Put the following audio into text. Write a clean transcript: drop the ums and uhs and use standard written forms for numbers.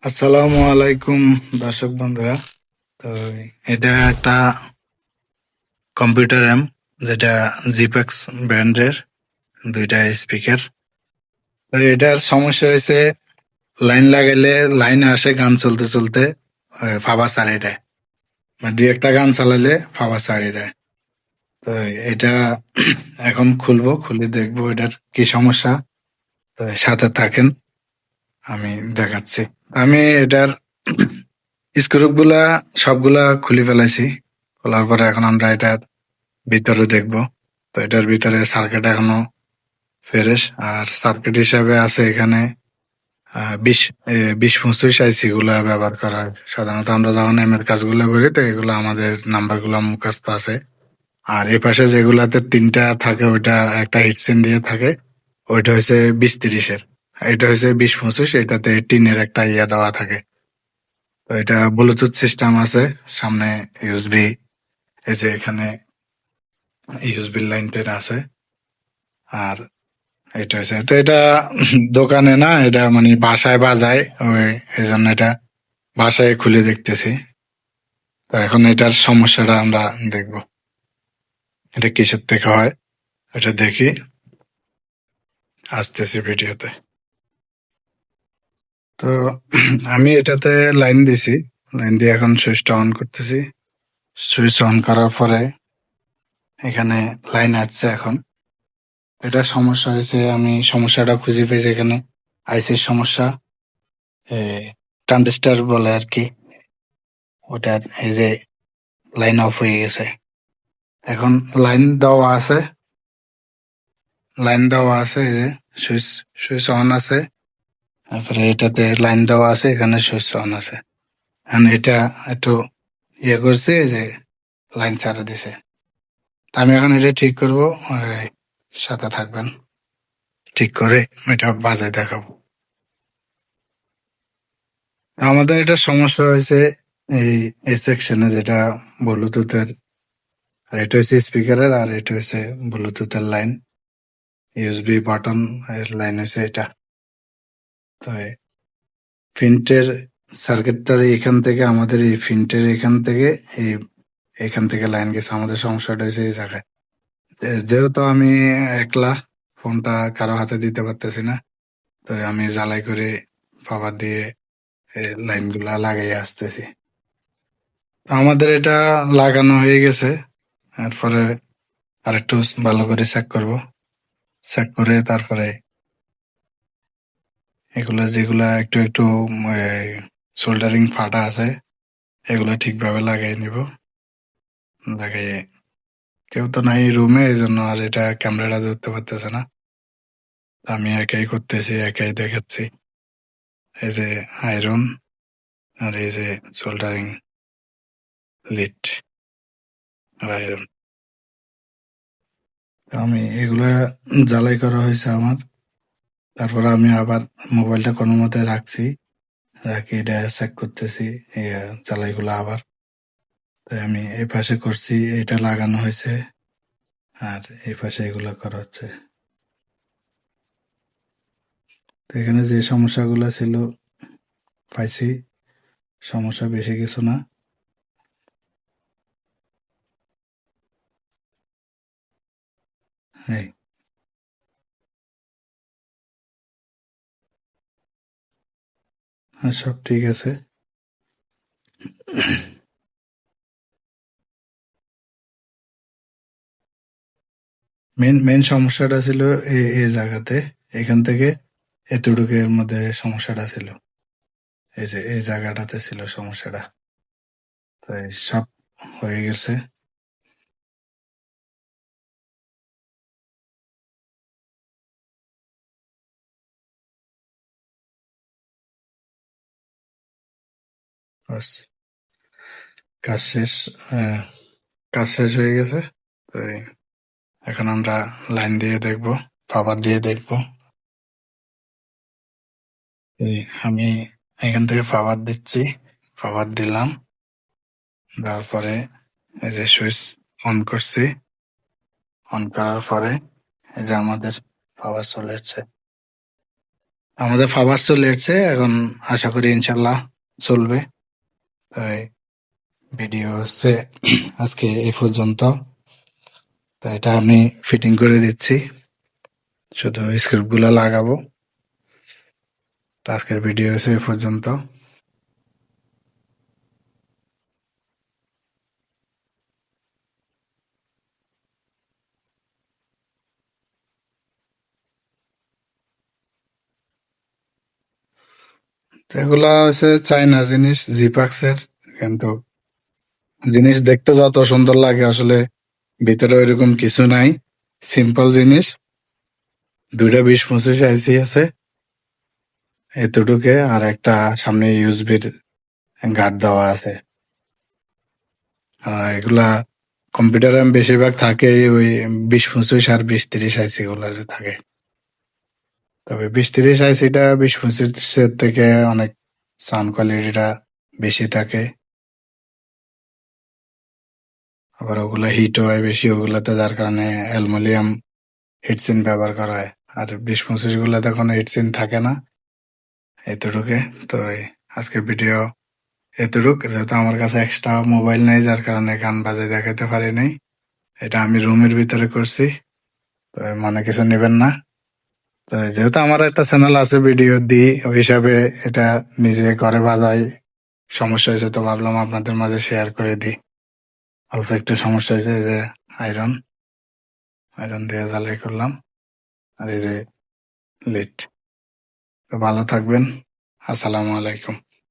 আসসালামু আলাইকুম দর্শক বন্ধুরা। তো এটা একটা কম্পিউটার অ্যাম্প, যেটা জিপেক্স ব্র্যান্ডের, দুইটা স্পিকার। তো এটার সমস্যা হয়েছে, লাইন লাগাইলে লাইনে আসে গান চলতে চলতে ফাবা ছাড়িয়ে দেয়, মানে দুই একটা গান চালালে ফাবা ছাড়িয়ে দেয়। তো এটা এখন খুলবো, খুলে দেখবো এটার কি সমস্যা। তো সাথে থাকেন, আমি দেখাচ্ছি। আমি এটার স্ক্রু গুলা সবগুলা খুলে ফেলাইছি। খোলার পরে এখন আমরা এটা ভিতরে দেখবো। তো এটার ভিতরে সার্কিট এখনো ফ্রেশ, আর সার্কিট হিসাবে আছে এখানে 20-25 গুলা ব্যবহার করা হয়। সাধারণত আমরা যখন এম এর কাজগুলো করি, তো এগুলো আমাদের নাম্বার গুলো মুখস্থ আছে। আর এই পাশে যেগুলাতে তিনটা থাকে, ওইটা একটা হিটসিন দিয়ে থাকে, ওইটা হচ্ছে 20-30-এর। এটা হচ্ছে 20-25, এটাতে টিনের একটা ইয়ে দেওয়া থাকে। তো এটা ব্লুটুথ সিস্টেম আছে, সামনে ইউএসবি, এই যে এখানে ইউএসবি লাইন টেন আছে। আর এটা হচ্ছে, তো এটা দোকানে না, এটা মানে বাসায় বাজায়, ওই এই জন্য এটা বাসায় খুলে দেখতেছি। তো এখন এটার সমস্যাটা আমরা দেখবো, এটা কিসের থেকে হয় এটা দেখি, আসতেছি ভিডিওতে। তো আমি এটাতে লাইন দিছি, লাইন দিয়ে এখন সুইচটা অন করতেছি। সুইচ অন করার পরে এখানে লাইন আসছে। এখন এটা সমস্যা হয়েছে, আমি সমস্যাটা খুঁজে পেয়েছি এখানে, আইসির সমস্যা, ট্রানজিস্টার বলে আর কি, ওটার এই যে লাইন অফ হয়ে গেছে। এখন লাইন দেওয়া আছে, লাইন দেওয়া আছে, এই যে সুইচ, সুইচ অন আছে। তারপরে এটাতে লাইন দেওয়া আছে, এখানে সুইচ অন আছে। এখন এটা একটু ইয়ে করছে, এই যে লাইন ছাড়া দিছে। তা আমি এখন এটা ঠিক করবো, এই সাথে থাকবেন, ঠিক করে এটা বাজায় দেখাবো। আমাদের এটা সমস্যা হয়েছে এই এই সেকশনে, যেটা ব্লুটুথের, আর এটা হচ্ছে স্পিকারের, আর এটা হচ্ছে ব্লুটুথের লাইন, ইউএসবি বাটন এর লাইন হচ্ছে এটা। তো ফিন্টের সার্কিটটার এখান থেকে, আমাদের এই ফিন্টের এখান থেকে, এই এখান থেকে লাইন গেছে। আমাদের সমস্যাটা হয়েছে এই জায়গায়। যেহেতু আমি একলা, ফোনটা কারো হাতে দিতে পারতেছি না, তো আমি জ্বালাই করে পাওয়ার দিয়ে লাইন গুলা লাগাই আসতেছি। তো আমাদের এটা লাগানো হয়ে গেছে। এরপরে আরেকটু ভালো করে চেক করব, চেক করে তারপরে এগুলা যেগুলা একটু একটু সোল্ডারিং ফাটা আছে, এগুলা ঠিকভাবে লাগাই নিব। লাগাই, কেউ তো নাই রুমে, এই জন্য আর এটা ক্যামেরাটা ধরতে পারতেছে না। আমি একাই করতেছি, একাই দেখাচ্ছি। এই যে আয়রন, আর এই যে সোল্ডারিং লিড আর আয়রন। আমি এগুলা জ্বালাই করা হয়েছে আমার। তারপর আমি আবার মোবাইলটা কোনো মতে রাখছি, রাখি এটা চেক করতেছি জ্বালাইগুলো আবার। তাই আমি এই পাশে করছি, এটা লাগানো হয়েছে, আর এই পাশে এগুলো করা হচ্ছে। তো এখানে যে সমস্যাগুলো ছিল পাইছি, সমস্যা বেশি কিছু না। এই সব ঠিক আছে। মেন মেন সমস্যাটা ছিল এই জায়গাতে, এখান থেকে এতটুকুর মধ্যে সমস্যাটা ছিল, এই যে এই জায়গাটাতে ছিল সমস্যাটা। তো এই সব হয়ে গেছে। বাস, কাজ শেষ। আহ, কাজ শেষ হয়ে গেছে। তো এখন আমরা লাইন দিয়ে দেখবো, পাওয়ার দিয়ে দেখবো। এই আমি এখান থেকে পাওয়ার দিচ্ছি, পাওয়ার দিলাম, দেওয়ার পরে এই যে সুইচ অন করছি, অন করার পরে এই যে আমাদের পাওয়ার চলে যাচ্ছে। আমাদের ফাবাস চলে এসছে, এখন আশা করি ইনশাল্লাহ চলবে। তাই ভিডিও হচ্ছে আজকে এই পর্যন্ত। তো এটা আমি ফিটিং করে দিচ্ছি, শুধু স্ক্রিপ্ট গুলো লাগাবো। তো আজকের ভিডিও হচ্ছে এই পর্যন্ত। তো এগুলা হচ্ছে চাইনা জিনিস, জিপাক্স এর। কিন্তু জিনিস দেখতে যত সুন্দর লাগে, আসলে ভিতরে ওইরকম কিছু নাই, সিম্পল জিনিস। দুইটা 20-25 আইসি আছে এতটুকে, আর একটা সামনে ইউএসবির গার্ড দেওয়া আছে। আর এগুলা কম্পিউটারে বেশিরভাগ থাকে ওই 20-25 আর 20-30 আইসি গুলা থাকে। তবে 20-30 আইসিটা 20-25 থেকে অনেক সাউন্ড কোয়ালিটিটা বেশি থাকে। আবার ওগুলা হিট হয় বেশি ওগুলাতে, যার কারণে অ্যালুমিনিয়াম হিটসিন ব্যবহার করা হয়। আর 20-25 গুলাতে কোনো হিটসিন থাকে না, এতটুকে। তো আজকে ভিডিও এতটুক, যেহেতু আমার কাছে এক্সট্রা মোবাইল নেই, যার কারণে গান বাজে দেখাতে পারি নাই। এটা আমি রুমের ভিতরে করছি, তো মনে কিছু নেবেন না। তো যেহেতু আমার একটা চ্যানেল আছে ভিডিও দিই, ওই হিসাবে এটা নিজে ঘরে বাজাই, সমস্যা হয়েছে তো ভাবলাম আপনাদের মাঝে শেয়ার করে দিই। অল্প একটু সমস্যা হয়েছে, এই যে আয়রন আয়রন দিয়ে জ্বালাই করলাম, আর এই যে লিড। ভালো থাকবেন, আসসালামু আলাইকুম।